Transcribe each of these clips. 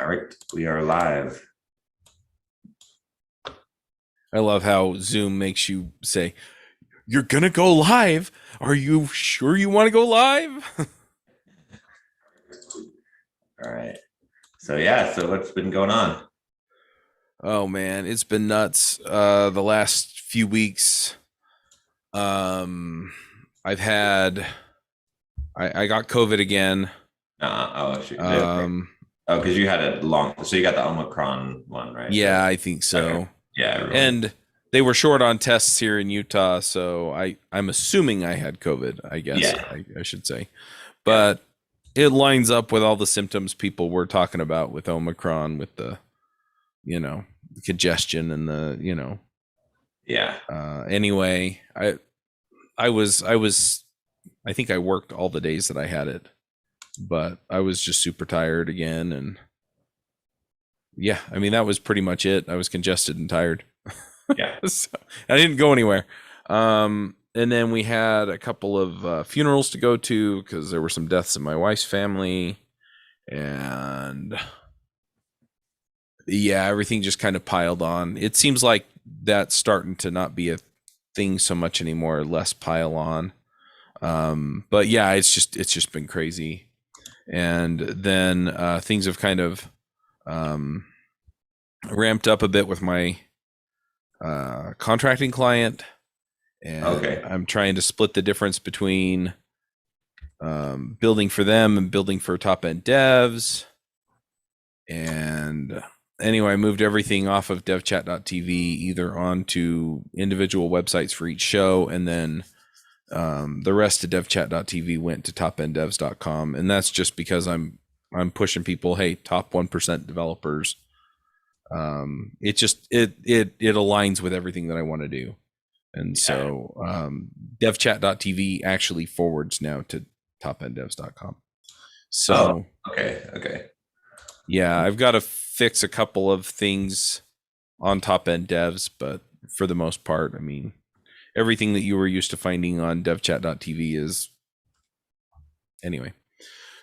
All right, we are live. I love how Zoom makes you say, "You're gonna go live. Are you sure you want to go live?" All right. So what's been going on? Oh man, it's been nuts. The last few weeks, um, I've had I got COVID again. Oh, shoot. Okay. Um, Oh, because you had a long, so you got the Omicron one, right? yeah, I think Okay. so. Yeah, everyone. And they were short on tests here in Utah, so I'm assuming I had COVID. I guess Yeah, I should say, yeah, but it lines up with all the symptoms people were talking about with Omicron, with the congestion and yeah. anyway, I was I think I worked all the days that I had it, but I was just super tired again. And yeah, I mean, that was pretty much it. I was congested and tired. Yeah. So I didn't go anywhere. And then we had a couple of funerals to go to because there were some deaths in my wife's family. And yeah, everything just kind of piled on. It seems like that's starting to not be a thing so much anymore, less pile on. But yeah, it's just been crazy. And then things have kind of um, ramped up a bit with my contracting client, and Okay. I'm trying to split the difference between building for them and building for top end devs. And anyway, I moved everything off of devchat.tv either onto individual websites for each show, and then the rest of devchat.tv went to topenddevs.com. And that's just because I'm pushing people, hey, top 1% developers. It aligns with everything that I want to do. And Yeah. so devchat.tv actually forwards now to topenddevs.com. Oh, So okay. Okay. yeah, I've got to fix a couple of things on top end devs, but for the most part, I mean, everything that you were used to finding on devchat.tv is anyway.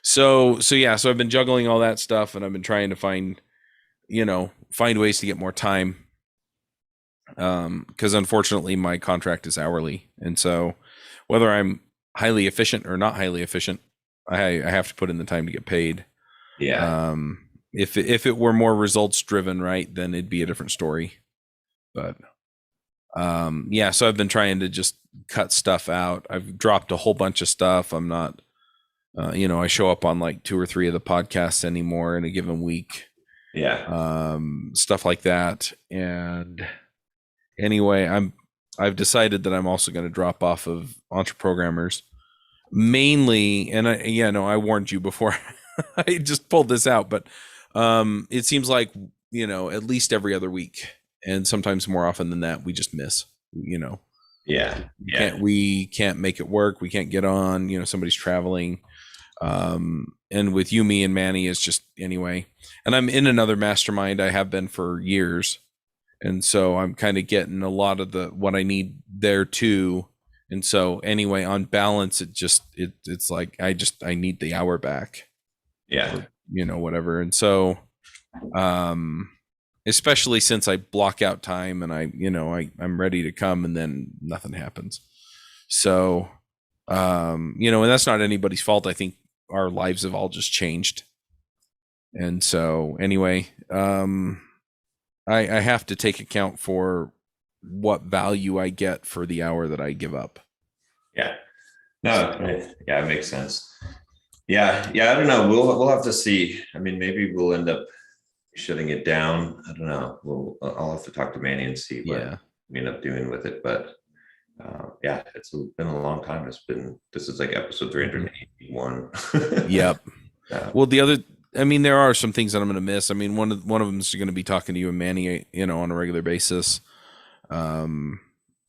So yeah, so I've been juggling all that stuff, and I've been trying to find ways to get more time. Because unfortunately my contract is hourly, and so whether I'm highly efficient or not highly efficient, I have to put in the time to get paid. Yeah. If it were more results driven, right, then it'd be a different story. But yeah, so I've been trying to just cut stuff out. I've dropped a whole bunch of stuff. I'm not, I show up on like 2 or 3 of the podcasts anymore in a given week, Yeah. stuff like that. And anyway, I've decided that I'm also going to drop off of Entre Programmers mainly. And I warned you before I just pulled this out, but it seems like at least every other week, and sometimes more often than that, we just miss. Yeah. We Yeah. can't make it work. We can't get on. Somebody's traveling. And with you, me, and Manny is just anyway. And I'm in another mastermind. I have been for years, and so I'm kind of getting a lot of the what I need there too. And so anyway, on balance, it's like I need the hour back, Yeah. or whatever. And so um especially since I block out time, and I'm ready to come, and then nothing happens. So and that's not anybody's fault. I think our lives have all just changed. And so anyway, I have to take account for what value I get for the hour that I give up. Yeah. No, So, yeah, it makes sense. Yeah. Yeah. I don't know. We'll have to see. I mean, maybe we'll end up shutting it down. I don't know. I'll have to talk to Manny and see what yeah. we end up doing with it. But yeah, it's been a long time. This is like episode Mm-hmm. 381. Yep. Yeah. Well, I mean, there are some things that I'm going to miss. I mean, one of them is going to be talking to you and Manny, on a regular basis. Um,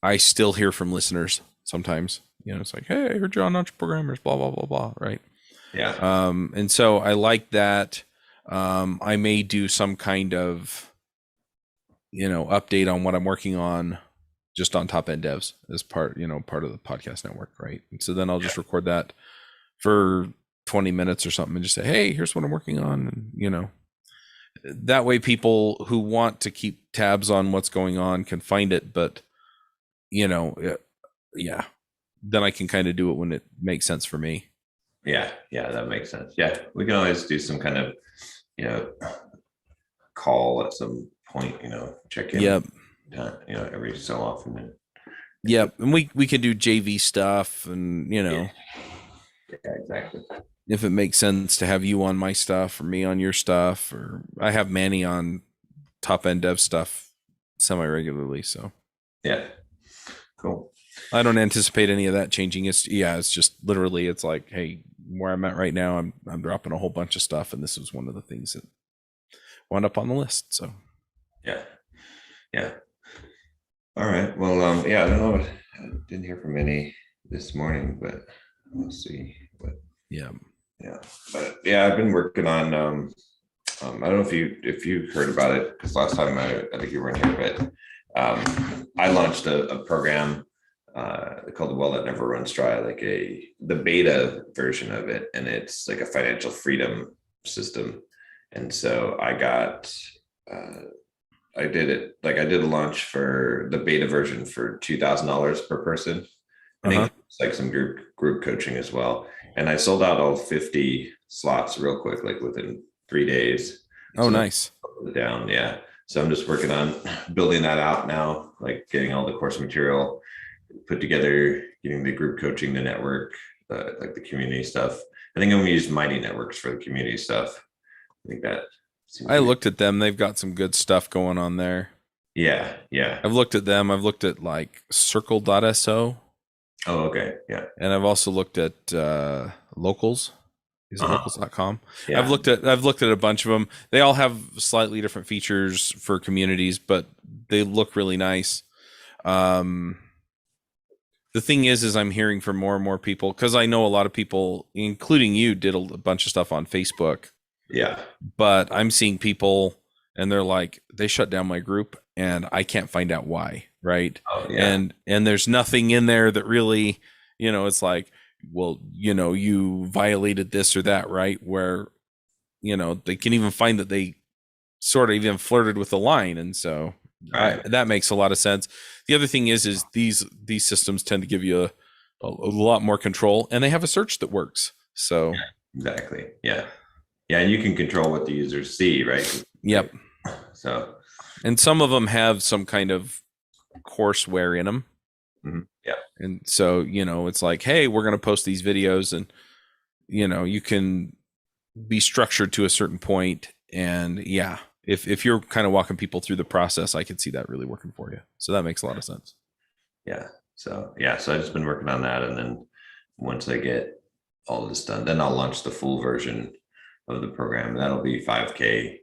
I still hear from listeners sometimes. It's like, hey, I heard you on Entre Programmers, blah blah blah blah, right? Yeah. And so I like that. I may do some kind of update on what I'm working on, just on top end devs as part of the podcast network, right? And so then I'll Yeah. just record that for 20 minutes or something and just say, hey, here's what I'm working on. And that way people who want to keep tabs on what's going on can find it. But yeah, then I can kind of do it when it makes sense for me. Yeah, yeah, that makes sense. Yeah, we can always do some kind of, you know, call at some point, check in, Yep. every so often. And Yep. And we can do JV stuff, and yeah, yeah, exactly. if it makes sense to have you on my stuff or me on your stuff, or I have Manny on top end dev stuff semi regularly. So Yeah, cool. I don't anticipate any of that changing. It's just literally, it's like, hey, where I'm at right now, I'm dropping a whole bunch of stuff, and this was one of the things that wound up on the list. So Yeah, yeah. All right. Well, yeah, I don't know. I didn't hear from any this morning, but we'll see. But yeah. yeah, but yeah, I've been working on. I don't know if you heard about it, because last time I think you weren't here, but I launched a program called the Well That Never Runs Dry, like the beta version of it, and it's like a financial freedom system. And so uh, I did it, like I did a launch for the beta version for $2,000 per person. I think it's like some group coaching as well. And I sold out all 50 slots real quick, like within 3 days. Oh, So nice. down, yeah. So I'm just working on building that out now, like getting all the course material put together, getting the group coaching, the network, like the community stuff. I think I'm gonna use Mighty Networks for the community stuff. I think that seems I to be, looked at them. They've got some good stuff going on there. yeah, yeah. I've looked at them. I've looked at like circle.so, Oh, okay, yeah. and I've also looked at locals. Is it locals.com? Yeah, I've looked at a bunch of them. They all have slightly different features for communities, but they look really nice. The thing is I'm hearing from more and more people, because I know a lot of people, including you, did a bunch of stuff on Facebook. yeah. But I'm seeing people and they're like, they shut down my group and I can't find out why, right? Oh, yeah. And there's nothing in there that really, it's like, well, you violated this or that, right? Where, they can even find that they sort of even flirted with the line. And so Right. that makes a lot of sense. The other thing is these systems tend to give you a lot more control, and they have a search that works. So Exactly. Yeah. Yeah. And you can control what the users see, right? yep. So, And some of them have some kind of courseware in them. yeah. And so, it's like, hey, we're going to post these videos, and, you can be structured to a certain point. And yeah, if you're kind of walking people through the process, I could see that really working for you. So that makes a lot of sense. Yeah. So, yeah. So I've just been working on that. And then once I get all this done, then I'll launch the full version of the program. That'll be 5K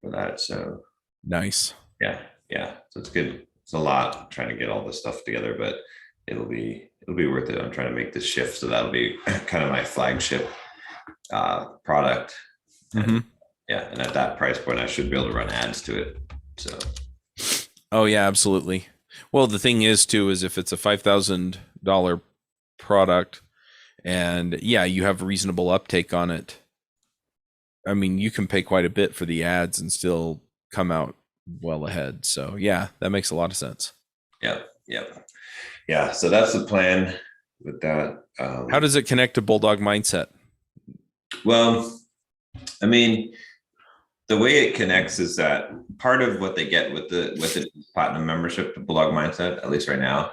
for that. So Nice. yeah. Yeah. So it's good. It's a lot trying to get all this stuff together, but it'll be worth it. I'm trying to make this shift. So that'll be kind of my flagship product. Mm-hmm. Yeah. And at that price point, I should be able to run ads to it. So, Oh yeah, absolutely. Well, the thing is too, is if it's a $5,000 product and yeah, you have reasonable uptake on it, I mean, you can pay quite a bit for the ads and still come out well ahead. So yeah, that makes a lot of sense. yeah. Yeah. Yeah. So that's the plan with that. How does it connect to Bulldog Mindset? Well, I mean, the way it connects is that part of what they get with the platinum membership to Bulldog Mindset, at least right now.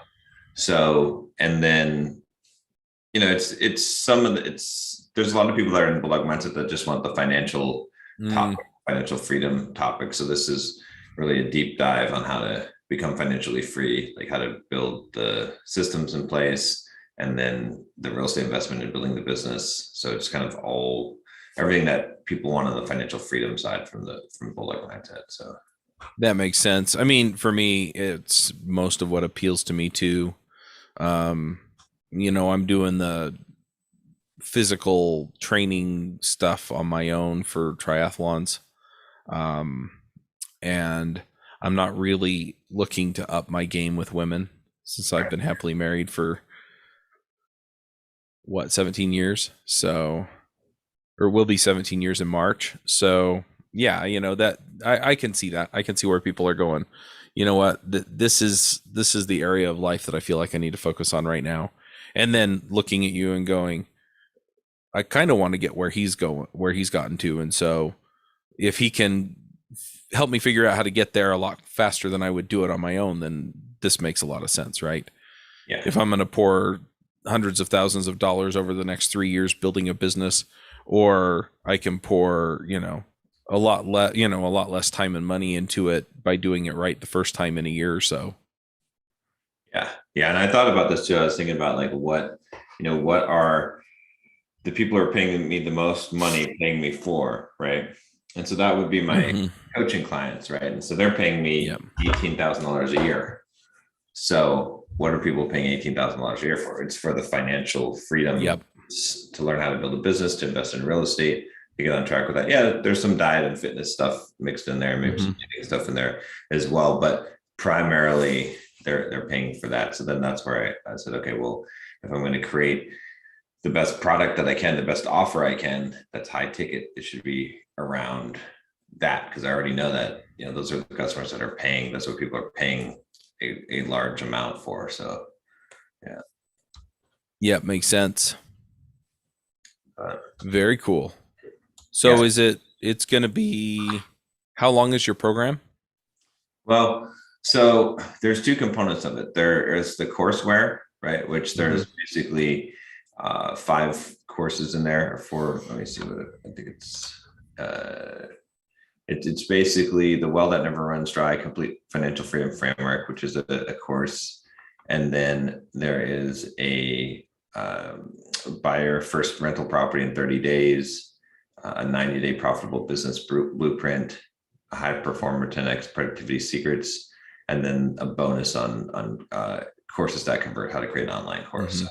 So, and then, it's some of the, there's a lot of people that are in Bulldog Mindset that just want the financial topic, financial freedom topic. So this is really a deep dive on how to become financially free, like how to build the systems in place, and then the real estate investment and building the business. So it's kind of everything that people want on the financial freedom side from Bulldog Mindset. So that makes sense. I mean, for me, it's most of what appeals to me too. I'm doing the physical training stuff on my own for triathlons. And I'm not really looking to up my game with women, since I've been happily married for 17 years. So, or will be 17 years in March. So yeah, that I can see that. I can see where people are going. You know what? This is the area of life that I feel like I need to focus on right now. And then looking at you and going, I kind of want to get where he's gotten to. And so if he can help me figure out how to get there a lot faster than I would do it on my own, then this makes a lot of sense, right? Yeah. If I'm going to pour hundreds of thousands of dollars over the next 3 years building a business, or I can pour, a lot less time and money into it by doing it right the first time in a year or so. Yeah. Yeah. And I thought about this too. I was thinking about like what are the people who are paying me the most money paying me for, right? And so that would be my coaching clients, right? And so they're paying me $18,000 a year. So what are people paying $18,000 a year for? It's for the financial freedom to learn how to build a business, to invest in real estate, to get on track with that. Yeah, there's some diet and fitness stuff mixed in there, maybe some stuff in there as well, but primarily they're paying for that. So then that's where I said, okay, well, if I'm going to create the best product that I can, the best offer I can, that's high ticket, it should be around that, because I already know that, those are the customers that are paying. That's what people are paying a large amount for. So yeah, makes sense. Very cool. So it's going to be, how long is your program? Well, so there's two components of it. There is the courseware, right? Which there's basically 5 courses in there, or 4. Let me see what I think it's basically the Well That Never Runs Dry Complete Financial Freedom Framework, which is a course. And then there is a buy your first rental property in 30 days, a 90-day profitable business blueprint, a high performer 10x productivity secrets, and then a bonus on courses that convert, how to create an online course. So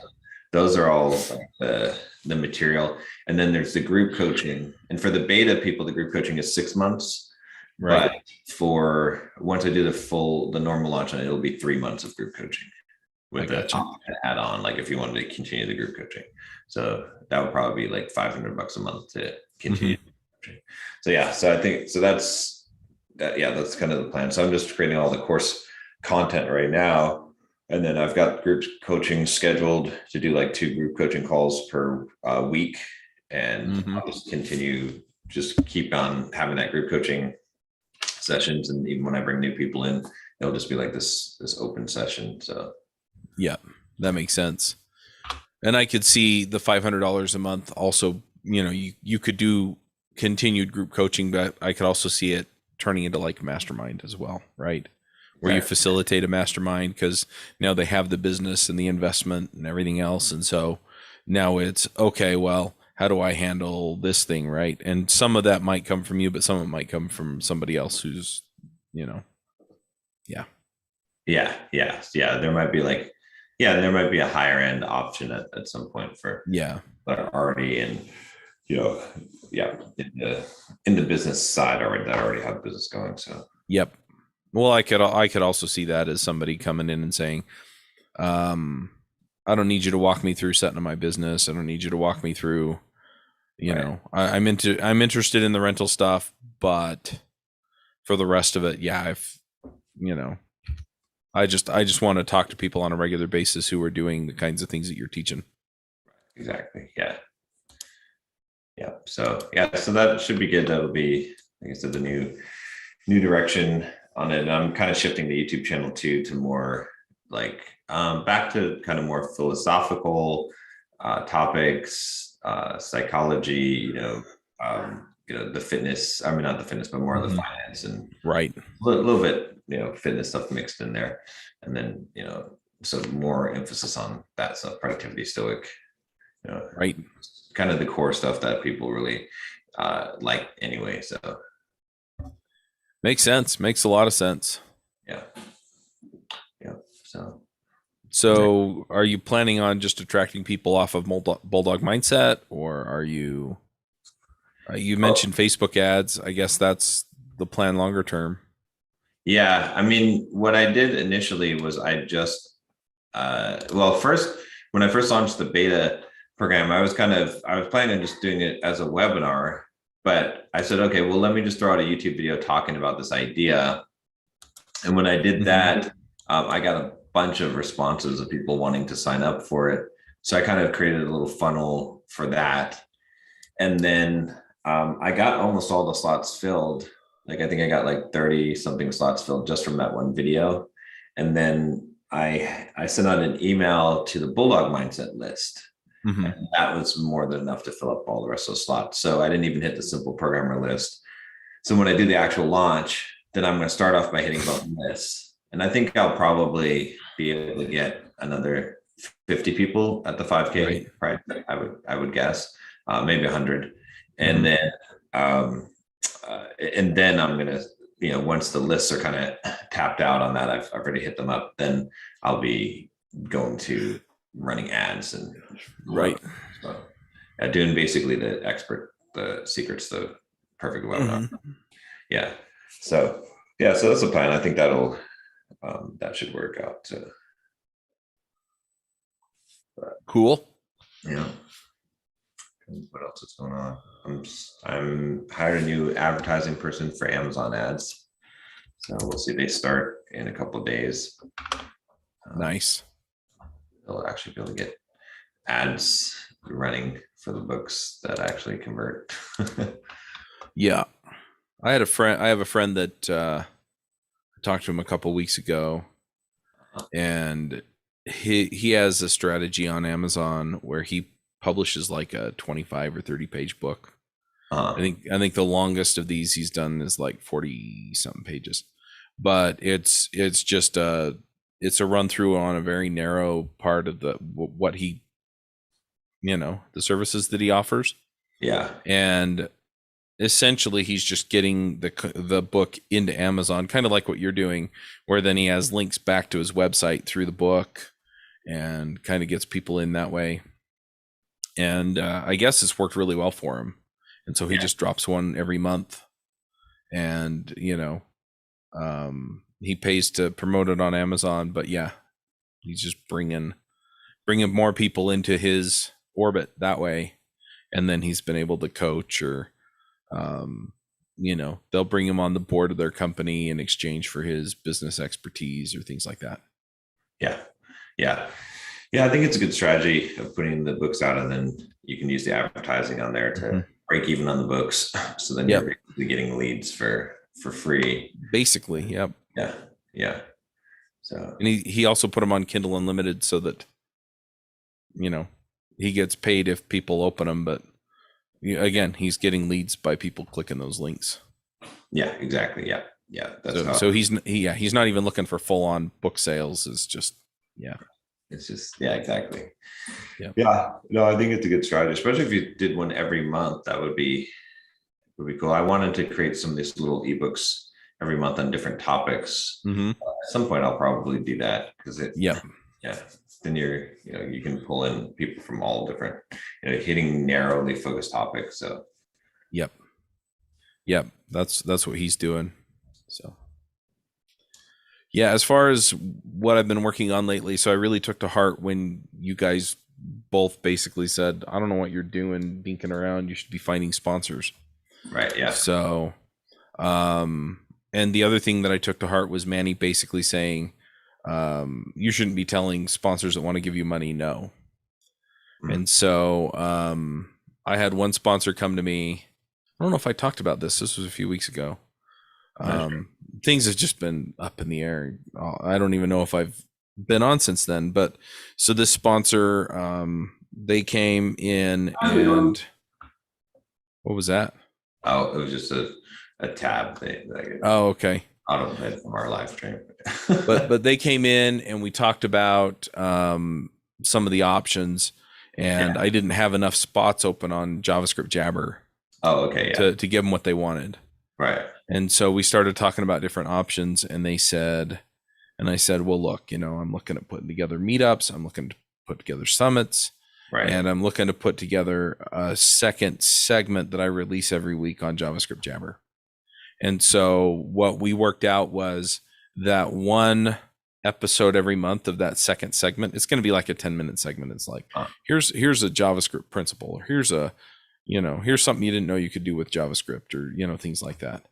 those are all the material. And then there's the group coaching. And for the beta people, the group coaching is 6 months. Right. But for once I do the normal launch, it'll be 3 months of group coaching with an add on, like if you wanted to continue the group coaching. So that would probably be like $500 a month to continue. So yeah, so I think, so that's kind of the plan. So I'm just creating all the course content right now. And then I've got group coaching scheduled to do like 2 group coaching calls per week. And I'll just keep on having that group coaching sessions. And even when I bring new people in, it'll just be like this open session. So yeah, that makes sense. And I could see the $500 a month also, you could do continued group coaching, but I could also see it turning into like mastermind as well, right? Where you facilitate a mastermind, because now they have the business and the investment and everything else. And so now it's, okay, well, how do I handle this thing, right? And some of that might come from you, but some of it might come from somebody else who's, there might be there might be a higher end option at some point for that are already in, in the business side already, that already have business going. So well, I could also see that as somebody coming in and saying, I don't need you to walk me through setting up my business. I don't need you to walk me through, I'm interested in the rental stuff, but for the rest of it, I just want to talk to people on a regular basis who are doing the kinds of things that you're teaching. Exactly. Yeah. So that should be good. That'll be, like I said, the new direction on it. And I'm kind of shifting the YouTube channel too, to more like back to kind of more philosophical topics, psychology, the fitness, I mean, not the fitness, but more of the finance and right. A little bit, fitness stuff mixed in there. And then, so more emphasis on that stuff, productivity, stoic, right. Kind of the core stuff that people really like anyway. So makes sense. Makes a lot of sense. Yeah. So are you planning on just attracting people off of Bulldog Mindset, or are you, you mentioned Facebook ads. I guess that's the plan longer term. Yeah. I mean, what I did initially was I just, first, when I first launched the beta program, I was planning on just doing it as a webinar. but I said, okay, well, let me just throw out a YouTube video talking about this idea. And when I did that, I got a bunch of responses of people wanting to sign up for it. So I kind of created a little funnel for that. And then I got almost all the slots filled. Like I think I got like 30 something slots filled just from that one video. And then I sent out an email to the Bulldog Mindset list. Mm-hmm. And that was more than enough to fill up all the rest of the slots. So I didn't even hit the simple programmer list. So when I do the actual launch, then I'm going to start off by hitting both lists. And I think I'll probably be able to get another 50 people at the 5K price. I would guess, maybe 100. And then I'm going to, once the lists are kind of tapped out on that, I've already hit them up, then I'll be going to running ads and so doing basically the secrets, the perfect webinar. Yeah. So that's the plan. I think that should work out. Cool. Yeah. What else is going on? I'm hired a new advertising person for Amazon ads. So we'll see. They start in a couple of days. Nice. They'll actually be able to get ads running for the books that actually convert. Yeah. I have a friend that I talked to him a couple weeks ago, and he has a strategy on Amazon where he publishes like a 25 or 30 page book. I think the longest of these he's done is like 40 something pages, but it's just it's a run through on a very narrow part of what he, the services that he offers. Yeah. And essentially he's just getting the book into Amazon, kind of like what you're doing, where then he has links back to his website through the book and kind of gets people in that way. And I guess it's worked really well for him. And so he just drops one every month, and he pays to promote it on Amazon. But yeah, he's just bringing more people into his orbit that way, and then he's been able to coach, or they'll bring him on the board of their company in exchange for his business expertise or things like that. Yeah. I think it's a good strategy of putting the books out, and then you can use the advertising on there to break even on the books. So then you're basically getting leads for free. Basically, yep. Yeah. So, and he also put them on Kindle Unlimited so that he gets paid if people open them, but again, he's getting leads by people clicking those links. Yeah, exactly. Yeah. So he's not even looking for full on book sales. It's just It's just exactly. Yeah. No, I think it's a good strategy, especially if you did one every month. That would be cool. I wanted to create some of these little ebooks every month on different topics. At some point, I'll probably do that because then you can pull in people from all different, hitting narrowly focused topics. So yep, that's what he's doing. So yeah, as far as what I've been working on lately, so I really took to heart when you guys both basically said, I don't know what you're doing dinking around, you should be finding sponsors. Right. Yeah. So and the other thing that I took to heart was Manny basically saying, you shouldn't be telling sponsors that want to give you money no. And so I had one sponsor come to me. I don't know if I talked about this. This was a few weeks ago. Things have just been up in the air. I don't even know if I've been on since then. But so this sponsor, they came in, and what was that? Oh, it was just a tab thing. Oh, okay. Autoplay from our live stream. but they came in and we talked about some of the options, and I didn't have enough spots open on JavaScript Jabber. Oh, okay. To give them what they wanted. Right. And so we started talking about different options, and I said, well, look, I'm looking at putting together meetups. I'm looking to put together summits. Right. And I'm looking to put together a second segment that I release every week on JavaScript Jabber. And so what we worked out was that one episode every month of that second segment, it's going to be like a 10-minute segment. It's like, here's a JavaScript principle, or here's a here's something you didn't know you could do with JavaScript, or things like that.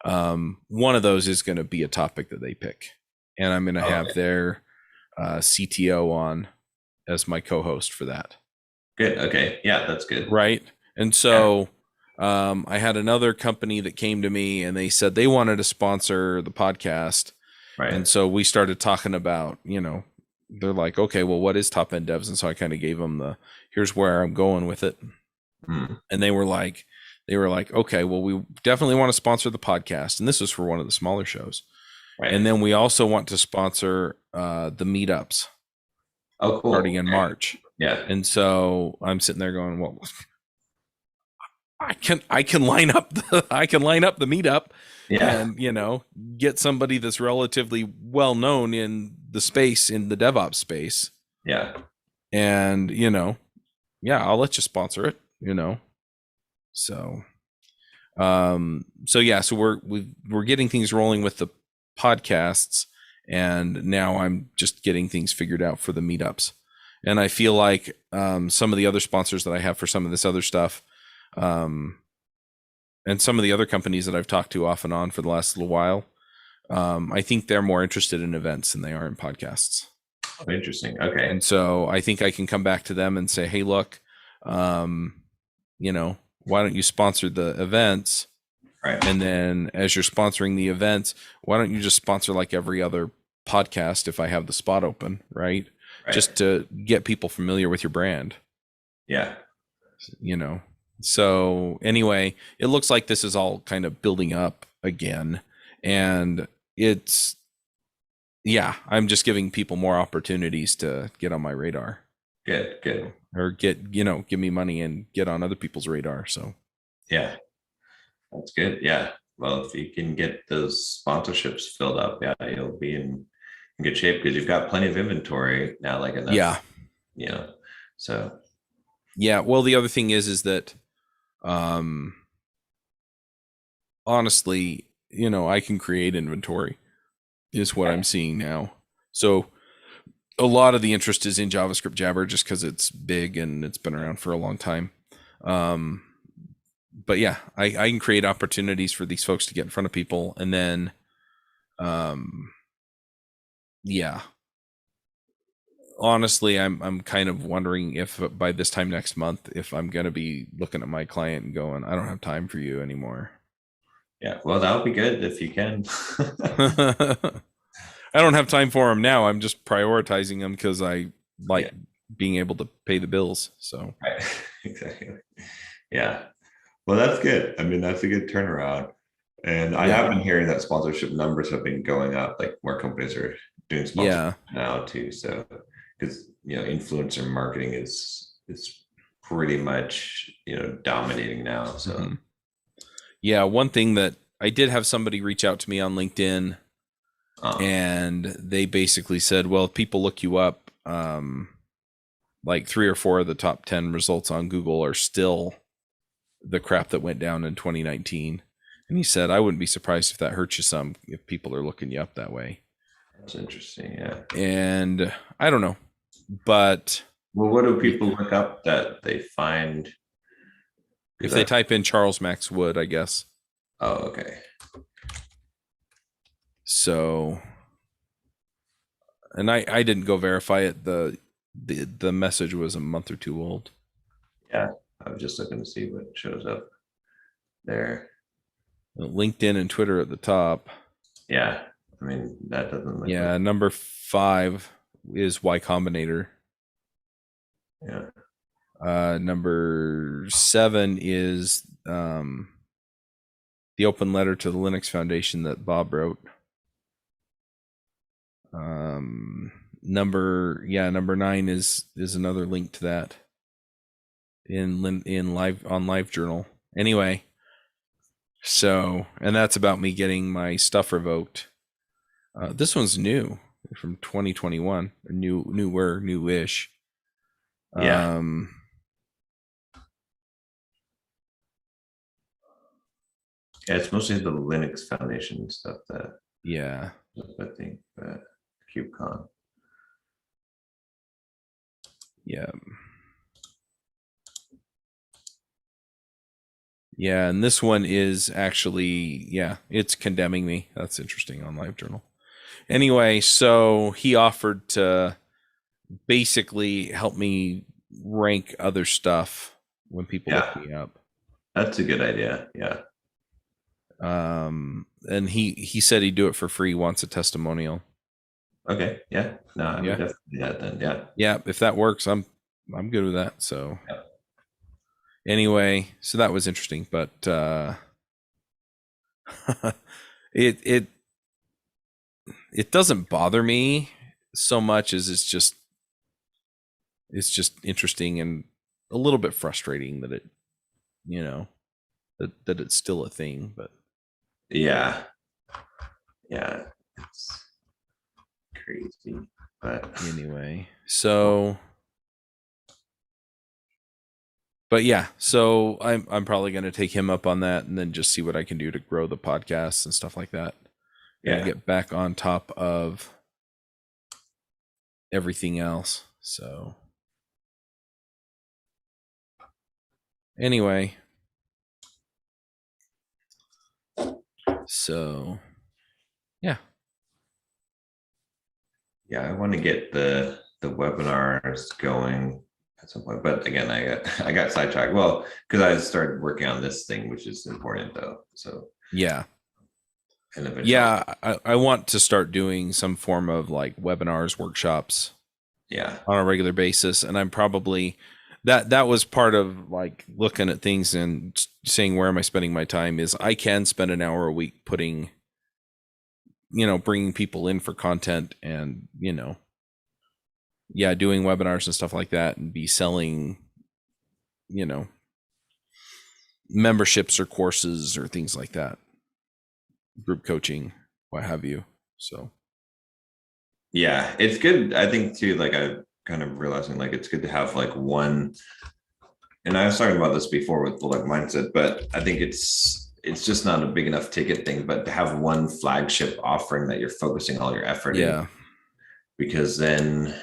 One of those is going to be a topic that they pick, and I'm going to have their CTO on as my co-host for that. Good. Okay. Yeah, that's good. Right. And so I had another company that came to me and they said they wanted to sponsor the podcast. Right. And so we started talking about, they're like, okay, well, what is Top End Devs? And so I kind of gave them here's where I'm going with it. And they were like, okay, well, we definitely want to sponsor the podcast. And this was for one of the smaller shows. Right. And then we also want to sponsor the meetups. Oh, cool. Starting in March. Yeah. And so I'm sitting there going, well, I can line up the meetup, and get somebody that's relatively well known in the space, in the DevOps space. Yeah. And I'll let you sponsor it. So we're getting things rolling with the podcasts, and now I'm just getting things figured out for the meetups. And I feel like some of the other sponsors that I have for some of this other stuff, and some of the other companies that I've talked to off and on for the last little while, I think they're more interested in events than they are in podcasts. Oh, interesting. Okay. And so I think I can come back to them and say, hey, look, why don't you sponsor the events? Right. And then as you're sponsoring the events, why don't you just sponsor like every other podcast if I have the spot open, right? Just to get people familiar with your brand. Yeah. So anyway, it looks like this is all kind of building up again. And I'm just giving people more opportunities to get on my radar. Good. Or give me money and get on other people's radar. So yeah, that's good. Yeah. Well, if you can get those sponsorships filled up, you'll be in good shape because you've got plenty of inventory now, like enough. Yeah. So. Yeah. Well, the other thing is that, honestly, I can create inventory is what I'm seeing now. So a lot of the interest is in JavaScript Jabber just because it's big and it's been around for a long time. But yeah, I can create opportunities for these folks to get in front of people. And then, honestly, I'm kind of wondering if by this time next month, if I'm going to be looking at my client and going, I don't have time for you anymore. Yeah. Well, that would be good if you can. I don't have time for them now. I'm just prioritizing them because I like being able to pay the bills. So right. Exactly. Yeah. Well, that's good. I mean, that's a good turnaround. And I have been hearing that sponsorship numbers have been going up. Like more companies are doing sponsorship now too. So because influencer marketing is pretty much dominating now. So one thing that I did have somebody reach out to me on LinkedIn. And they basically said, well, if people look you up, like 3 or 4 of the top 10 results on Google are still the crap that went down in 2019. And he said, I wouldn't be surprised if that hurts you some if people are looking you up that way. That's interesting. Yeah. And I don't know, but. Well, what do people look up that they find? If they type in Charles Max Wood, I guess. Oh, okay. So, and I didn't go verify it. The message was a month or 2 old. Yeah, I was just looking to see what shows up there. LinkedIn and Twitter at the top. Yeah, I mean that doesn't look. Yeah, number 5 is Y Combinator. Yeah. Number 7 is the open letter to the Linux Foundation that Bob wrote. Number 9 is another link to that in LiveJournal. Anyway, so, and that's about me getting my stuff revoked. This one's new from 2021, or newish. Yeah. Yeah, it's mostly the Linux Foundation stuff that. Yeah. I think that KubeCon. Yeah. Yeah, and this one is actually, yeah, it's condemning me. That's interesting on LiveJournal. Anyway, so he offered to basically help me rank other stuff when people look Yeah, me up. that's a good idea. Yeah. And he said he'd do it for free once a testimonial. Okay. Yeah. No, I would Yeah. definitely do that then. Yeah. Yeah, if that works, I'm good with that. So Yeah. anyway, so that was interesting, but it it doesn't bother me so much as it's just interesting and a little bit frustrating that it, you know, that it's still a thing, but Yeah. Yeah. It's crazy. But anyway, so but yeah, so I'm probably going to take him up on that and then just see what I can do to grow the podcast and stuff like that. And yeah. get back on top of everything else. So anyway, so yeah. Yeah, I want to get the webinars going at some point, but again, I got sidetracked. Well, because I started working on this thing, which is important though. So Yeah. and eventually, Yeah, I want to start doing some form of like webinars, workshops yeah, on a regular basis, and I'm probably that was part of like looking at things and saying where am I spending my time is I can spend an hour a week putting, bringing people in for content and, yeah, doing webinars and stuff like that and be selling, you know, memberships or courses or things like that, group coaching, what have you. So yeah, it's good. I think too, like I kind of realizing like it's good to have like one. And I was talking about this before with Bulldog mindset, but I think it's just not a big enough ticket thing, but to have one flagship offering that you're focusing all your effort in, yeah, because then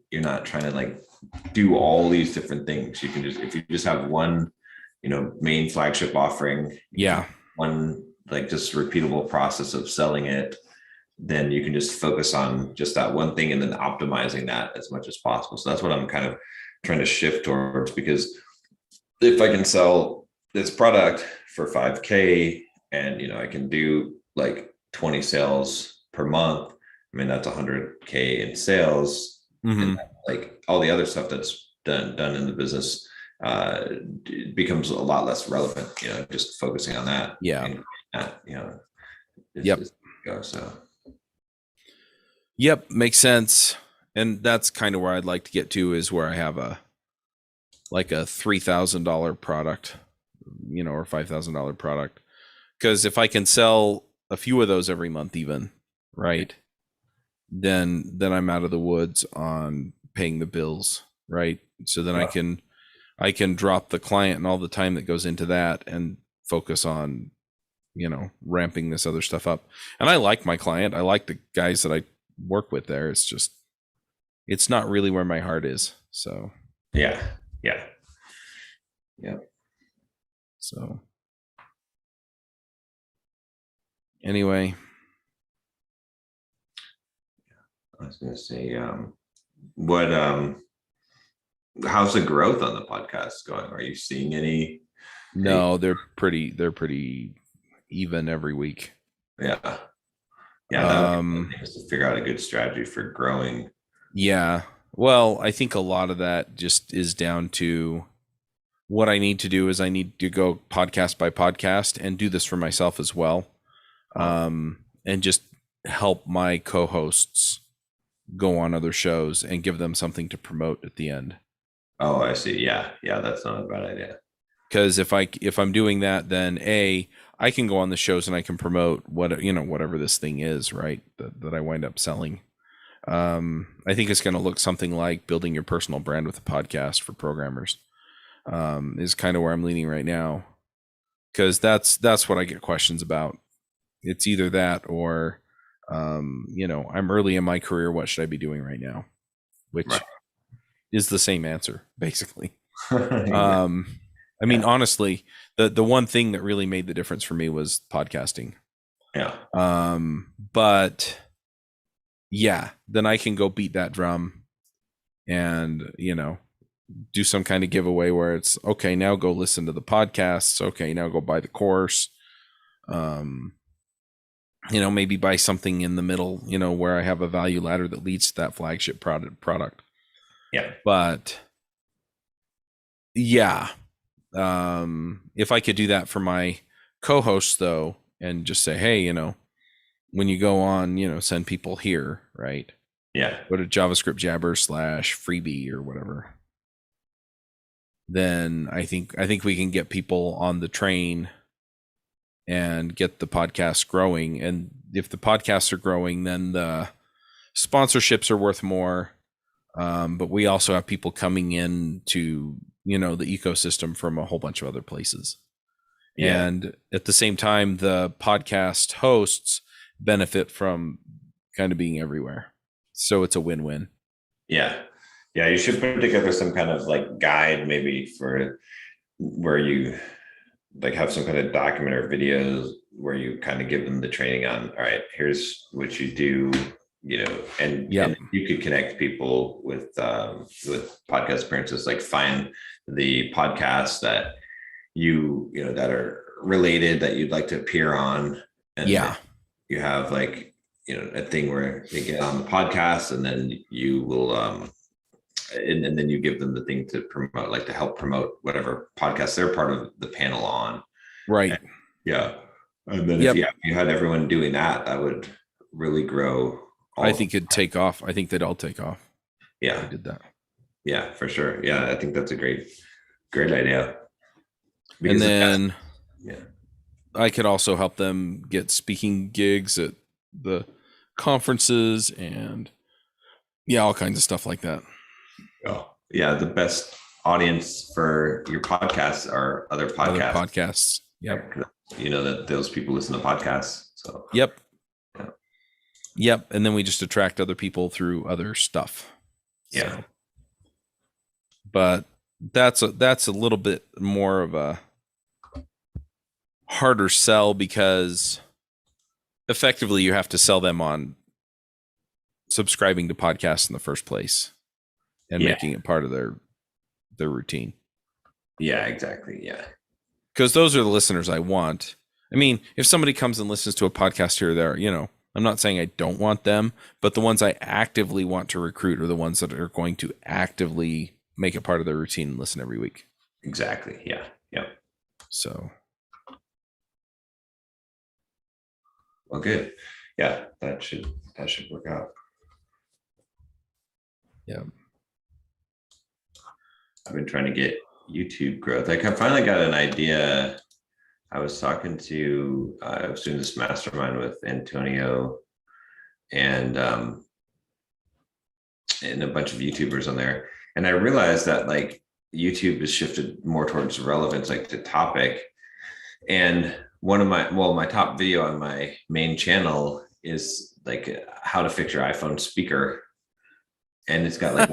you're not trying to like do all these different things. You can just, if you just have one, main flagship offering, yeah, one like just repeatable process of selling it, then you can just focus on just that one thing and then optimizing that as much as possible. So that's what I'm kind of trying to shift towards, because if I can sell this product for 5K and I can do like 20 sales per month, I mean that's 100K in sales, mm-hmm. and like all the other stuff that's done in the business it becomes a lot less relevant, just focusing on that. Yeah, And that, yep, go. So yep, makes sense. And that's kind of where I'd like to get to, is where I have a $3,000 product, or $5,000 product. Because if I can sell a few of those every month, even, right, then I'm out of the woods on paying the bills, right? So then I can drop the client and all the time that goes into that and focus on, ramping this other stuff up. And I like my client. I like the guys that I work with there. It's just, it's not really where my heart is. So yeah. So anyway, I was gonna say, what how's the growth on the podcast going? Are you seeing any? no, they're pretty even every week. Yeah, that would be to figure out a good strategy for growing. Yeah. Well, I think a lot of that just is down to what I need to do is I need to go podcast by podcast and do this for myself as well. And just help my co-hosts go on other shows and give them something to promote at the end. Oh, I see. Yeah, that's not a bad idea. Because if I'm doing that, then I can go on the shows and I can promote whatever this thing is, right? That I wind up selling. I think it's going to look something like building your personal brand with a podcast for programmers. Is kind of where I'm leaning right now, because that's what I get questions about. It's either that or, I'm early in my career. What should I be doing right now? Which is the same answer, basically. I mean, honestly, the one thing that really made the difference for me was podcasting. Yeah. But yeah, then I can go beat that drum and, do some kind of giveaway where it's okay, now go listen to the podcasts. Okay, now go buy the course. Maybe buy something in the middle, where I have a value ladder that leads to that flagship product. Yeah. But yeah, if I could do that for my co-hosts though, and just say, hey, when you go on, send people here, right? Yeah. Go to JavaScript Jabber /freebie or whatever. Then I think we can get people on the train and get the podcast growing. And if the podcasts are growing, then the sponsorships are worth more. But we also have people coming in to, the ecosystem from a whole bunch of other places. Yeah. And at the same time, the podcast hosts benefit from kind of being everywhere. So it's a win-win. Yeah. Yeah. You should put together some kind of like guide maybe for where you like have some kind of document or videos where you kind of give them the training on, all right, here's what you do, and you could connect people with podcast appearances, like find the podcasts that that are related that you'd like to appear on. And you have like, a thing where they get on the podcast and then you will, and then you give them the thing to promote, like to help promote whatever podcast they're part of the panel on. Right. And, yeah. And then if you had everyone doing that, that would really grow. I think it'd take off. I think they'd all take off. Yeah. I did that. Yeah, for sure. Yeah. I think that's a great idea. Because and then I could also help them get speaking gigs at the conferences and all kinds of stuff like that. Oh, yeah. The best audience for your podcasts are other podcasts. Yep. That those people listen to podcasts. So Yep. And then we just attract other people through other stuff. Yeah. So, but that's a little bit more of a harder sell because effectively you have to sell them on subscribing to podcasts in the first place and making it part of their routine. Yeah, exactly. Yeah. Because those are the listeners I want. I mean, if somebody comes and listens to a podcast here or there, I'm not saying I don't want them, but the ones I actively want to recruit are the ones that are going to actively make it part of their routine and listen every week. Exactly. Yeah. Yep. So. Well, good. Yeah, that should work out. Yeah. I've been trying to get YouTube growth. Like I finally got an idea. I was doing this mastermind with Antonio and a bunch of YouTubers on there. And I realized that like YouTube has shifted more towards relevance, like the topic. And one of my top video on my main channel is like how to fix your iPhone speaker. And it's got like,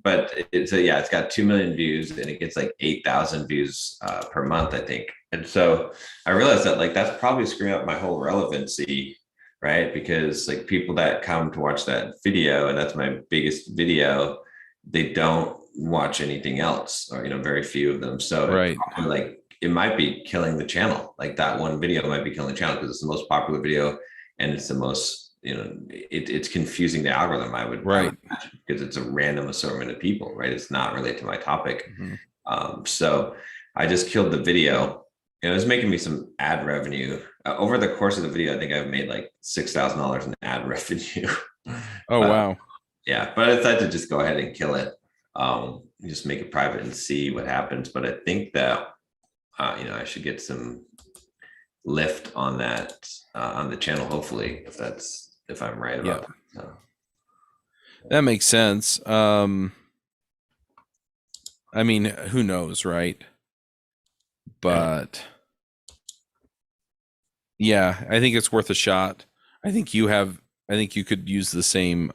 but it's got 2 million views and it gets like 8,000 views per month, I think. And so I realized that like, that's probably screwing up my whole relevancy, right? Because like people that come to watch that video, and that's my biggest video, they don't watch anything else, or, very few of them. So right. It might be killing the channel. Like that one video might be killing the channel because it's the most popular video and it's the most, it's confusing the algorithm, I would because it's a random assortment of people, right? It's not related to my topic. Mm-hmm. So I just killed the video. It was making me some ad revenue. Over the course of the video, I think I've made like $6,000 in ad revenue. Oh, wow. Yeah, but I decided to just go ahead and kill it. Just make it private and see what happens. But I think that, I should get some lift on that, on the channel, hopefully, if I'm right about that. So. That makes sense. I mean, who knows, right? But yeah, I think it's worth a shot. I think you could use the same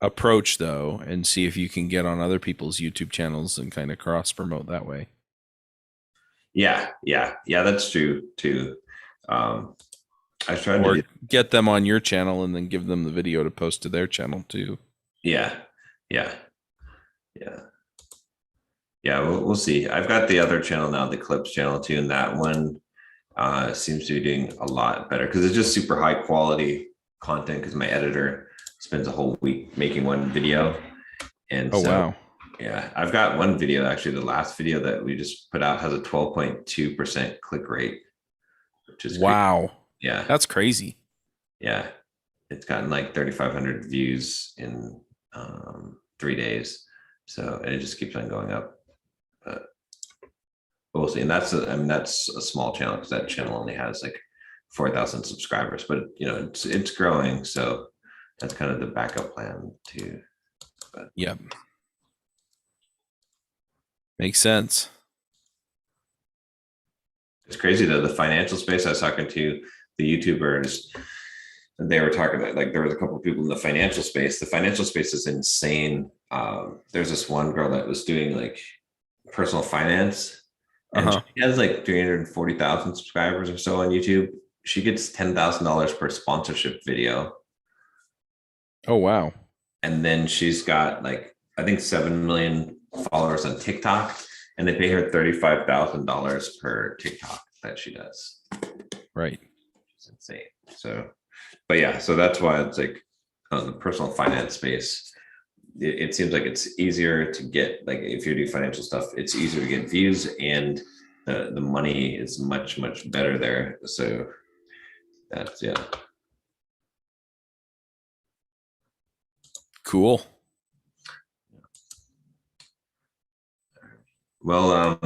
approach though, and see if you can get on other people's YouTube channels and kind of cross promote that way. Yeah, that's true too. I was trying Or to do. get them on your channel and then give them the video to post to their channel too. Yeah, yeah, yeah, yeah. We'll see. I've got the other channel now, the Clips channel too, and that one seems to be doing a lot better because it's just super high quality content. Because my editor spends a whole week making one video, and Oh so wow. yeah, I've got one video actually. The last video that we just put out has a 12.2% click rate, which is wow. Crazy. Yeah, That's crazy. yeah. It's gotten like 3,500 views in 3 days, so and it just keeps on going up. But we'll see. And that's a small channel because that channel only has like 4,000 subscribers, but it's growing, so that's kind of the backup plan too. But Yep. Makes sense. it's crazy though, the financial space. I was talking to the YouTubers, and they were talking about, like, there was a couple of people in the financial space. The financial space is insane. There's this one girl that was doing like personal finance, and she has like 340,000 subscribers or so on YouTube. She gets $10,000 per sponsorship video. Oh wow. And then she's got like, I think 7 million followers on TikTok, and they pay her $35,000 per TikTok that she does. Right. It's insane. So, but yeah, so that's why it's like on the personal finance space, it seems like it's easier to get, like, if you do financial stuff, it's easier to get views, and the money is much, much better there. So that's, yeah. Cool. Well,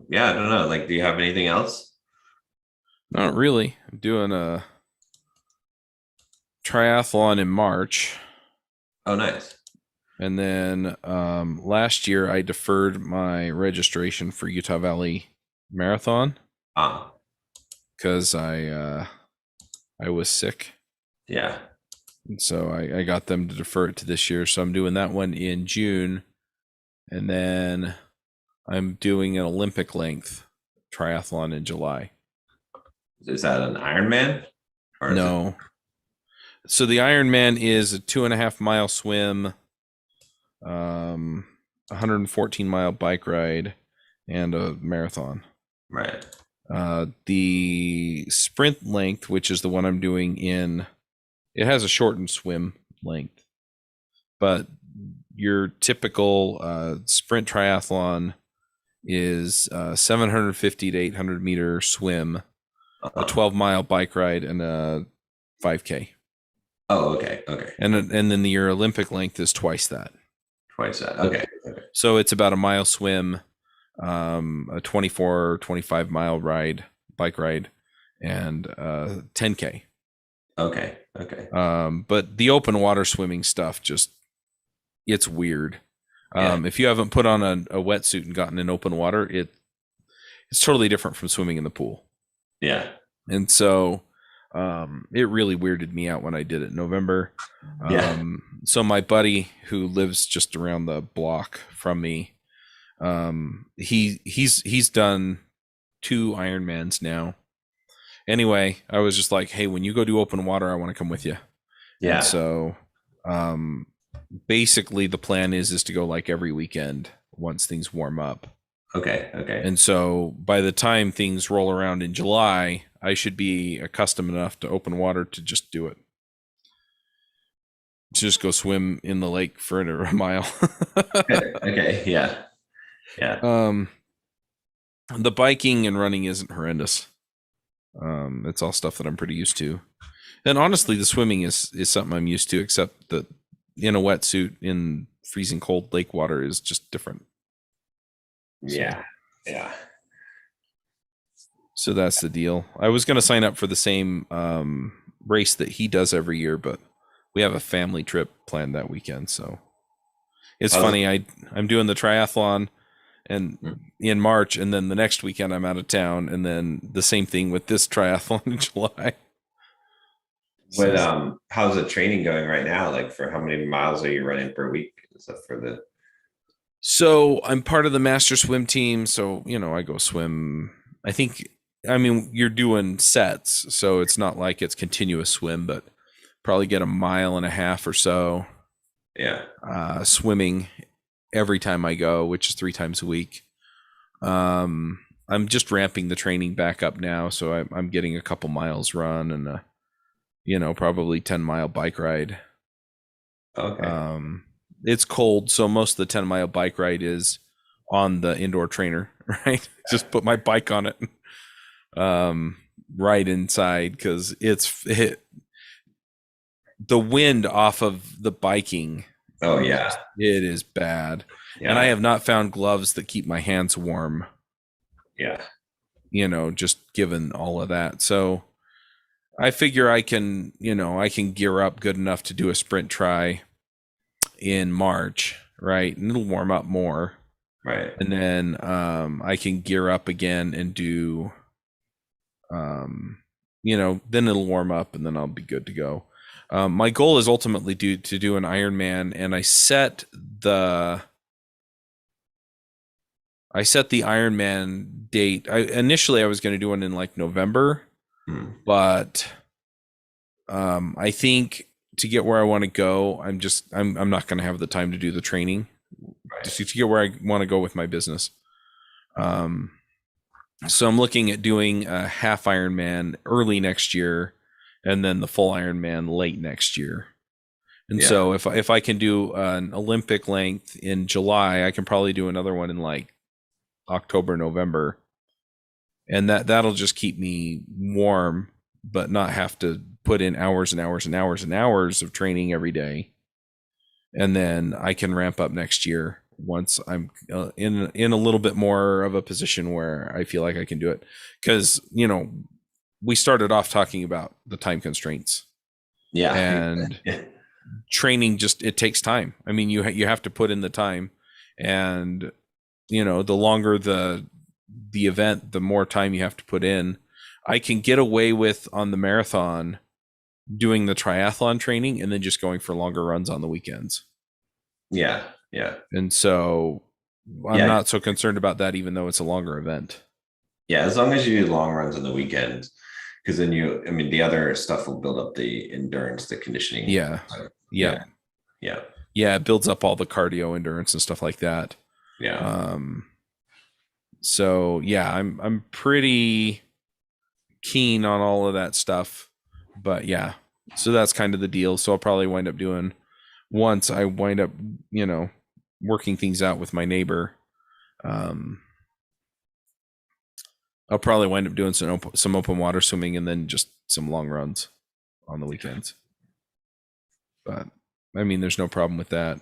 yeah, I don't know. Like, do you have anything else? Not really. I'm doing a triathlon in March. Oh, nice. And then last year I deferred my registration for Utah Valley Marathon because I was sick. Yeah. And so I got them to defer it to this year. So I'm doing that one in June. And then I'm doing an Olympic length triathlon in July. Is that an Ironman? No. So the Ironman is a 2.5 mile swim, 114 mile bike ride, and a marathon. Right. The sprint length, which is the one I'm doing it has a shortened swim length, but your typical sprint triathlon is 750 to 800 meter swim, a 12 mile bike ride, and a 5K. Oh, okay. And then your Olympic length is twice that. Okay. So it's about a mile swim, a 24, 25 mile bike ride, and 10K. Okay. But the open water swimming stuff, it's weird. If you haven't put on a wetsuit and gotten in open water, it's totally different from swimming in the pool. Yeah. And so it really weirded me out when I did it in November. So my buddy who lives just around the block from me, he's done 2 Ironmans now. Anyway, I was just like, hey, when you go do open water, I want to come with you. Yeah. And so basically the plan is to go like every weekend once things warm up. Okay. And so by the time things roll around in July, I should be accustomed enough to open water to just do it. Just go swim in the lake for a mile. Okay. Yeah. The biking and running isn't horrendous. It's all stuff that I'm pretty used to. And honestly, the swimming is something I'm used to, except that in a wetsuit in freezing cold lake water is just different. Yeah. So that's the deal. I was going to sign up for the same race that he does every year, but we have a family trip planned that weekend. So it's funny. I'm doing the triathlon and in March, and then the next weekend I'm out of town, and then the same thing with this triathlon in July. What So, how's the training going right now? Like for how many miles are you running per week? Is that for the so I'm part of the master swim team. So, I go swim. I mean, you're doing sets, so it's not like it's continuous swim, but probably get a mile and a half or so yeah. swimming every time I go, which is 3 times a week. I'm just ramping the training back up now, so I'm getting a couple miles run and probably 10-mile bike ride. Okay. It's cold, so most of the 10-mile bike ride is on the indoor trainer, right? Just put my bike on it, right inside because the wind off of the biking. Oh yeah. It is bad, and I Yeah. have not found gloves that keep my hands warm. Yeah. Just given all of that, so I figure I can gear up good enough to do a sprint try in March, right? And it'll warm up more. Right. And then I can gear up again and do then it'll warm up and then I'll be good to go. My goal is ultimately to do an Ironman, and I set the Ironman date. Initially I was going to do one in like November, but I think to get where I want to go, I'm not going to have the time to do the training just to get where I want to go with my business. So I'm looking at doing a half Ironman early next year, and then the full Ironman late next year. And Yeah. so if I can do an Olympic length in July, I can probably do another one in like October, November, and that'll just keep me warm, but not have to put in hours and hours and hours and hours of training every day. And then I can ramp up next year once I'm in a little bit more of a position where I feel like I can do it. Because we started off talking about the time constraints. Yeah. And training it takes time. I mean, you have to put in the time, and the longer the event, the more time you have to put in. I can get away with on the marathon doing the triathlon training and then just going for longer runs on the weekends. Yeah. Yeah. And so I'm not so concerned about that, even though it's a longer event. Yeah. As long as you do long runs on the weekend, because then the other stuff will build up the endurance, the conditioning. Yeah. Yeah. Yeah. Yeah. It builds up all the cardio endurance and stuff like that. Yeah. So yeah, I'm pretty keen on all of that stuff, but yeah, so that's kind of the deal. So I'll probably wind up doing, once I wind up, working things out with my neighbor, I'll probably wind up doing some open water swimming and then just some long runs on the weekends. But I mean, there's no problem with that.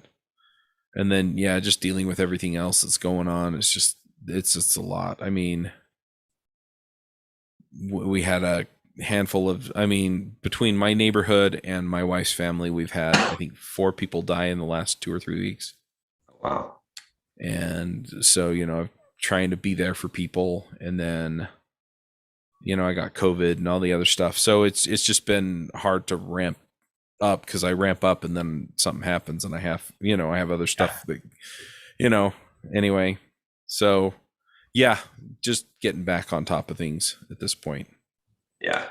And then, yeah, just dealing with everything else that's going on. It's just a lot. I mean, we had a handful of, between my neighborhood and my wife's family, we've had, I think, 4 people die in the last 2 or 3 weeks. Wow. And so, trying to be there for people. And then, I got COVID and all the other stuff. So it's just been hard to ramp up, because I ramp up and then something happens and I have other stuff that, anyway. So yeah, just getting back on top of things at this point. Yeah.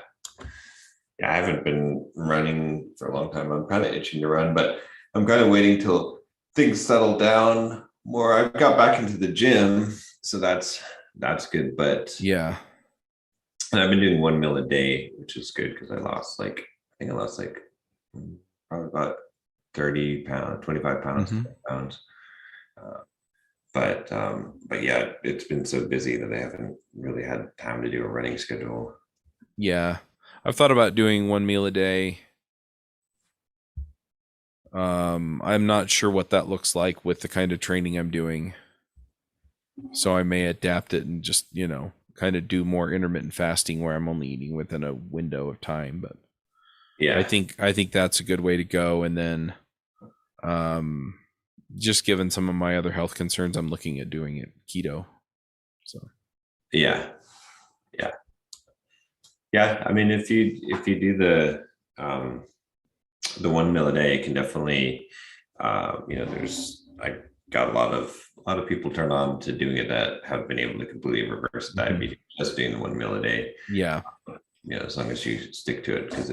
Yeah. I haven't been running for a long time. I'm kind of itching to run, but I'm kind of waiting till things settle down more. I got back into the gym, so that's good. But Yeah. and I've been doing 1 meal a day, which is good because I lost like probably about 30 pounds, 25 pounds, Mm-hmm. 30 pounds. But yeah, it's been so busy that I haven't really had time to do a running schedule. Yeah. I've thought about doing 1 meal a day. I'm not sure what that looks like with the kind of training I'm doing. So I may adapt it and just, kind of do more intermittent fasting where I'm only eating within a window of time. But Yeah. I think that's a good way to go. And then, just given some of my other health concerns, I'm looking at doing it keto. So Yeah. Yeah. Yeah. I mean, if you do the the 1 meal a day can definitely, I got a lot of people turn on to doing it that have been able to completely reverse diabetes just doing the 1 meal a day. Yeah. As long as you stick to it, because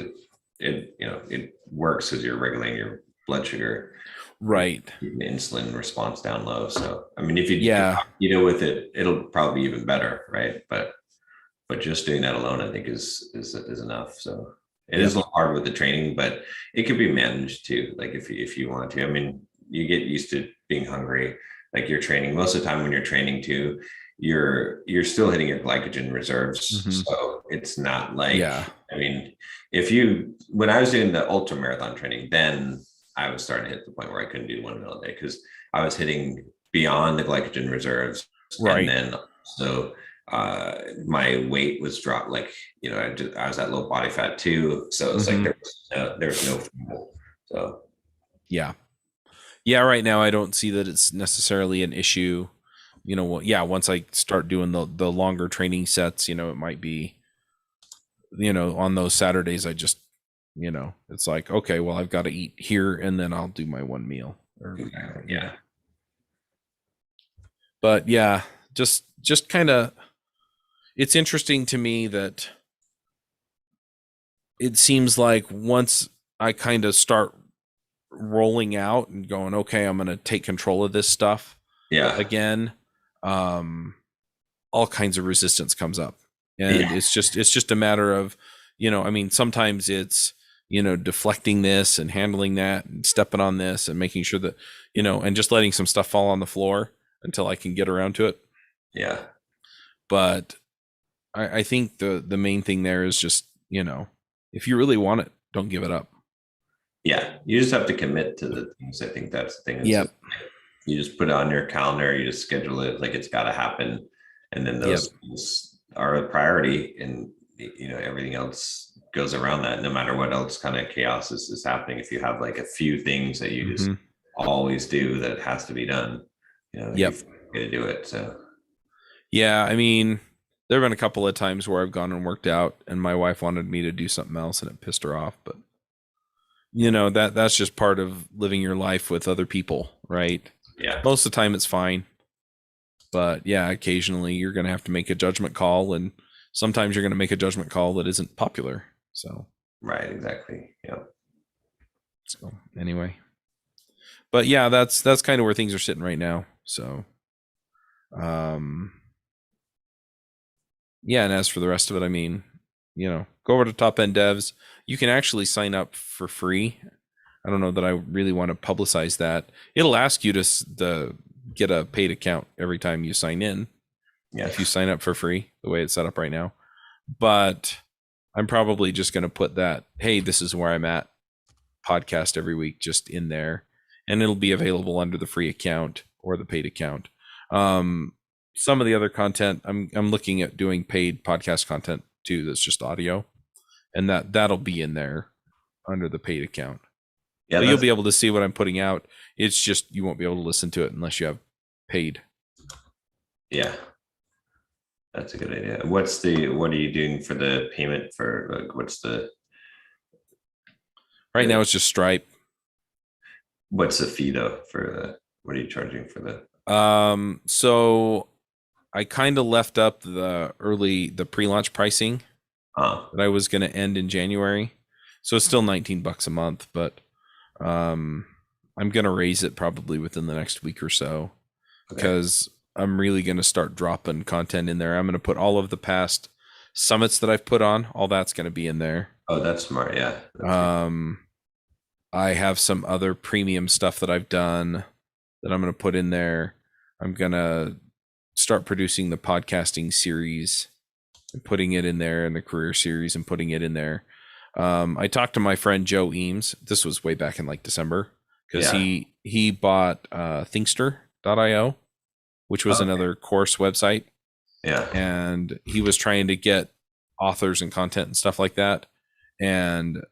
it works as you're regulating your blood sugar, Right. keeping the insulin response down low. So, I mean, if you Yeah. with it, it'll probably be even better, right? But just doing that alone, I think is enough. So it is a little hard with the training, but it could be managed too. Like if you want to, I mean, you get used to being hungry. Like you're training most of the time when you're training too, you're still hitting your glycogen reserves. So it's not like, I mean, when I was doing the ultra marathon training, then I was starting to hit the point where I couldn't do 1 meal a day because I was hitting beyond the glycogen reserves. Right. And then so my weight was dropped, like, I was at low body fat too. So it's like there was no fuel. So yeah, right now I don't see that it's necessarily an issue. Once I start doing the longer training sets, it might be, on those Saturdays I just, it's like, okay, well, I've got to eat here and then I'll do my 1 meal. Yeah. But yeah, just kind of, it's interesting to me that it seems like once I kind of start rolling out and going, okay, I'm going to take control of this stuff again, all kinds of resistance comes up. And it's just a matter of, I mean, sometimes it's, deflecting this and handling that and stepping on this and making sure that, and just letting some stuff fall on the floor until I can get around to it. Yeah. But I think the main thing there is just, if you really want it, don't give it up. Yeah. You just have to commit to the things. I think that's the thing. Yep. You just put it on your calendar, you just schedule it like it's got to happen. And then those things are a priority, and everything else goes around that, no matter what else kind of chaos is happening. If you have like a few things that you just always do that has to be done, you're gonna do it. So yeah, I mean, there have been a couple of times where I've gone and worked out and my wife wanted me to do something else and it pissed her off, but that's just part of living your life with other people, right? Yeah. Most of the time it's fine. But yeah, occasionally you're going to have to make a judgment call, and sometimes you're going to make a judgment call that isn't popular. So right, exactly. Yeah. So anyway, but yeah, that's kind of where things are sitting right now. So, yeah, and as for the rest of it, I mean, go over to Top End Devs. You can actually sign up for free. I don't know that I really want to publicize that. It'll ask you to get a paid account every time you sign in. Yeah. If you sign up for free, the way it's set up right now. But I'm probably just going to put that, hey, this is where I'm at podcast every week just in there. And it'll be available under the free account or the paid account. Some of the other content, I'm looking at doing paid podcast content too. That's just audio. And that'll be in there under the paid account. Yeah, so you'll be able to see what I'm putting out. It's just you won't be able to listen to it unless you have paid. Yeah, that's a good idea. What are you doing for the payment for? Like, what's the? Right now, it's just Stripe. What's the fee though for what are you charging for the? So I kind of left up the pre-launch pricing that I was going to end in January. So it's still $19 a month, but I'm going to raise it probably within the next week or so, because I'm really going to start dropping content in there. I'm going to put all of the past summits that I've put on. All that's going to be in there. Oh, that's smart. Yeah. I have some other premium stuff that I've done that I'm going to put in there. I'm going to start producing the podcasting series and putting it in there, and the career series and putting it in there. I talked to my friend Joe Eames. This was way back in like December, because he bought Thinkster.io, which was another course website. Yeah. And he was trying to get authors and content and stuff like that. And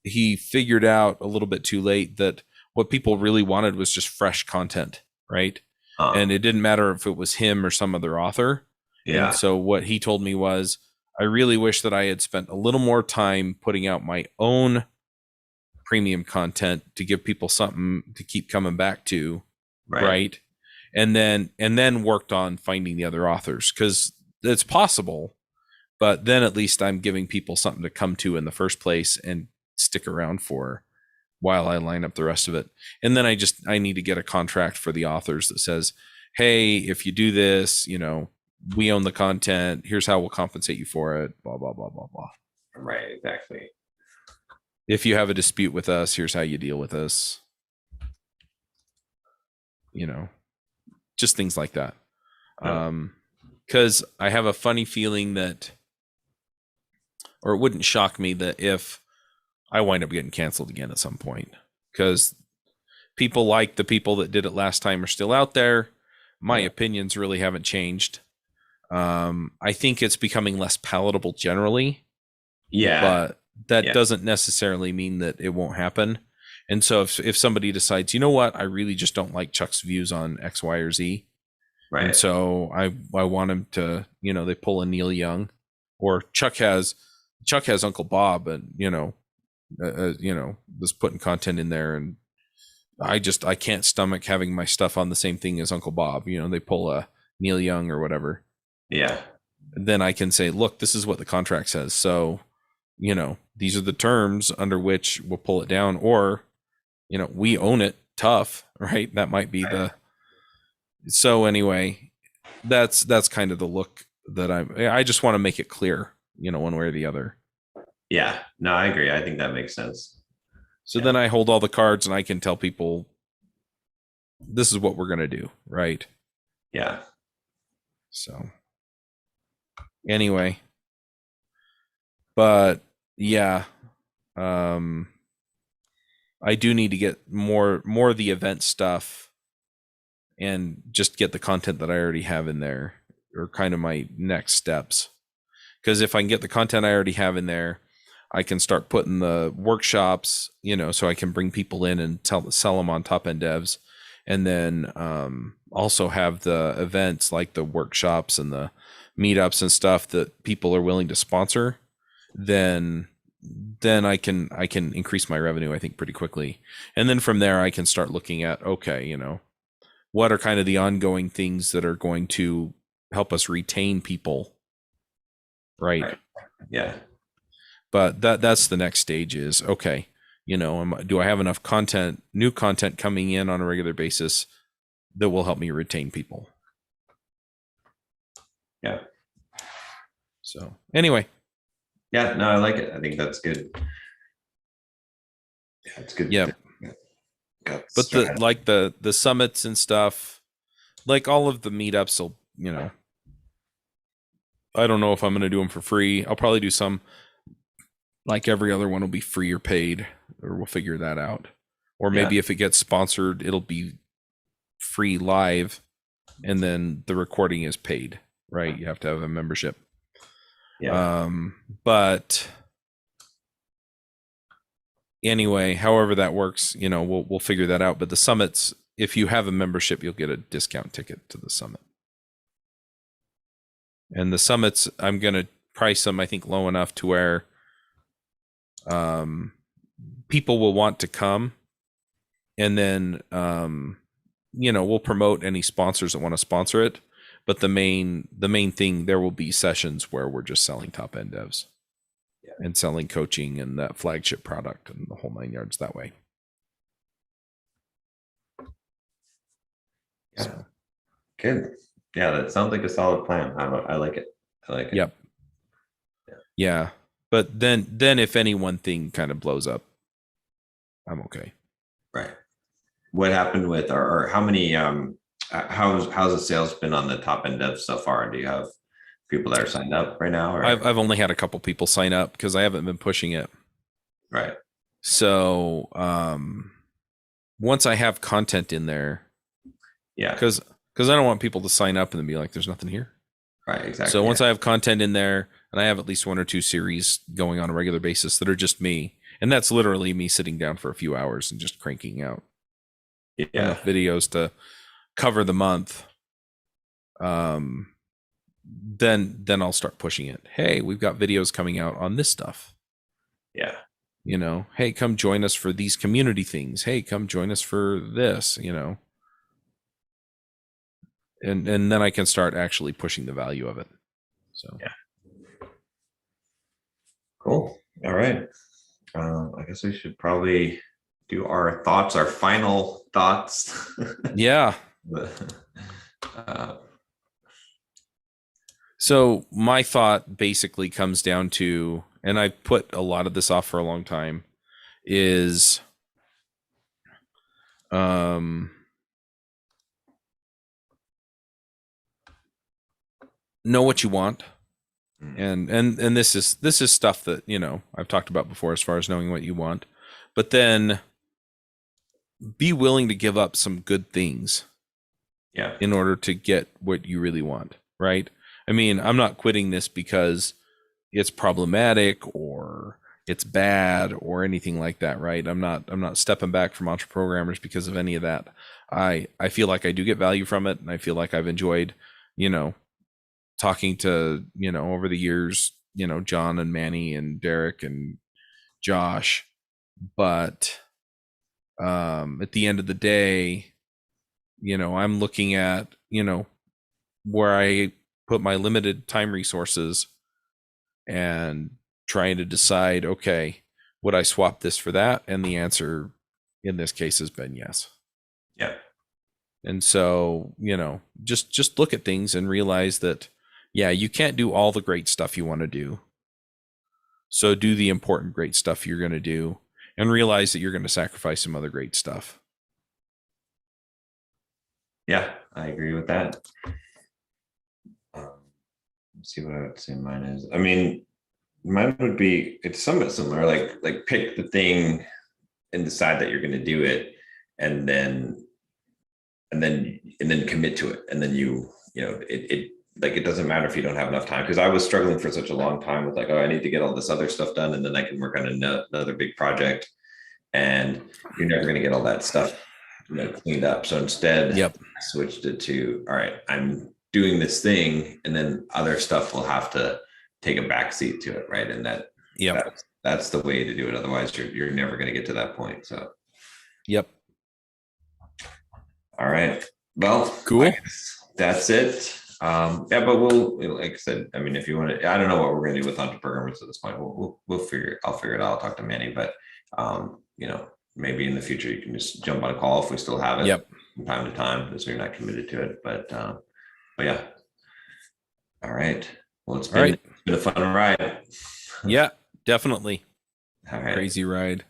he figured out a little bit too late that what people really wanted was just fresh content, right? And it didn't matter if it was him or some other author. Yeah. And so what he told me was, I really wish that I had spent a little more time putting out my own premium content to give people something to keep coming back to, Right. right? And then worked on finding the other authors, because it's possible, but then at least I'm giving people something to come to in the first place and stick around for while I line up the rest of it. And then I need to get a contract for the authors that says, hey, if you do this, we own the content. Here's how we'll compensate you for it. Blah, blah, blah, blah, blah. Right. Exactly. If you have a dispute with us, here's how you deal with us. Just things like that. Because I have a funny feeling that, or it wouldn't shock me that if I wind up getting canceled again at some point, because people like the people that did it last time are still out there. My opinions really haven't changed. I think it's becoming less palatable generally. Yeah. But that doesn't necessarily mean that it won't happen. And so if somebody decides, you know what, I really just don't like Chuck's views on X, Y, or Z. Right. And so I want him to, they pull a Neil Young, or Chuck has Uncle Bob, and, was putting content in there, and I can't stomach having my stuff on the same thing as Uncle Bob. They pull a Neil Young or whatever. Yeah. Then I can say, look, this is what the contract says. So, these are the terms under which we'll pull it down, or, we own it tough, right? That might be so anyway, that's kind of the look that I just want to make it clear, one way or the other. Yeah, no, I agree. I think that makes sense. So then I hold all the cards and I can tell people, this is what we're going to do. Right. Yeah. So anyway, but yeah, I do need to get more of the event stuff and just get the content that I already have in there, or kind of my next steps. Because if I can get the content I already have in there, I can start putting the workshops, so I can bring people in and sell them on Top End Devs. And then also have the events like the workshops and the meetups and stuff that people are willing to sponsor. Then I can increase my revenue, I think, pretty quickly. And then from there, I can start looking at, okay, what are kind of the ongoing things that are going to help us retain people, right? Yeah. But that's the next stage is, okay, do I have enough new content coming in on a regular basis that will help me retain people? Yeah. So anyway. Yeah, no, I like it. I think that's good. Yeah, it's good. Yeah. But the summits and stuff, like all of the meetups will, I don't know if I'm going to do them for free. I'll probably do some, like every other one will be free or paid, or we'll figure that out. Or maybe if it gets sponsored, it'll be free live, and then the recording is paid, right? You have to have a membership. Yeah. But anyway, however that works, we'll figure that out. But the summits, if you have a membership, you'll get a discount ticket to the summit. And the summits, I'm going to price them, I think, low enough to where people will want to come. And then, we'll promote any sponsors that want to sponsor it. But the main thing, there will be sessions where we're just selling Top End Devs and selling coaching and that flagship product and the whole 9 yards that way. Yeah. So. Good. Yeah, that sounds like a solid plan. I like it. Yep. Yeah. But then if any one thing kind of blows up, I'm okay. Right. What happened with, or how many, how's the sales been on the Top End Devs so far? Do you have people that are signed up right now? Or? I've only had a couple people sign up because I haven't been pushing it. Right. So once I have content in there, because I don't want people to sign up and then be like, there's nothing here. Right, exactly. So once I have content in there, and I have at least 1 or 2 series going on a regular basis that are just me, and that's literally me sitting down for a few hours and just cranking out enough videos to cover the month, then I'll start pushing it. Hey, we've got videos coming out on this stuff. Yeah. Hey, come join us for these community things. Hey, come join us for this, and then I can start actually pushing the value of it. So yeah. Cool. All right. I guess we should probably do our final thoughts. yeah. So my thought basically comes down to, and I've put a lot of this off for a long time, is know what you want. And this is stuff that, I've talked about before as far as knowing what you want, but then be willing to give up some good things in order to get what you really want. Right. I mean, I'm not quitting this because it's problematic or it's bad or anything like that. Right. I'm not stepping back from Entre Programmers because of any of that. I feel like I do get value from it, and I feel like I've enjoyed, talking to, over the years, John and Manny and Derek and Josh. But at the end of the day, I'm looking at, where I put my limited time resources and trying to decide, okay, would I swap this for that? And the answer in this case has been yes. Yeah. And so, just look at things and realize that, yeah, you can't do all the great stuff you want to do. So do the important great stuff you're going to do, and realize that you're going to sacrifice some other great stuff. Yeah, I agree with that. Let's see what I would say mine is. I mean, mine would be, it's somewhat similar, like pick the thing and decide that you're going to do it, and then commit to it. And then it doesn't matter if you don't have enough time, because I was struggling for such a long time with like, oh, I need to get all this other stuff done, and then I can work on another big project, and you're never going to get all that stuff cleaned up. So instead, I switched it to, all right, I'm doing this thing, and then other stuff will have to take a backseat to it, right? And that's the way to do it. Otherwise, you're never going to get to that point. So, all right. Well, cool. That's it. But like I said, I mean, if you want to, I don't know what we're going to do with Entre Programmers at this point. I'll figure it out. I'll talk to Manny, but maybe in the future you can just jump on a call if we still have it from time to time, because we're not committed to it. But yeah. All right. Well, it's been a fun ride. Yeah, definitely. All right. Crazy ride.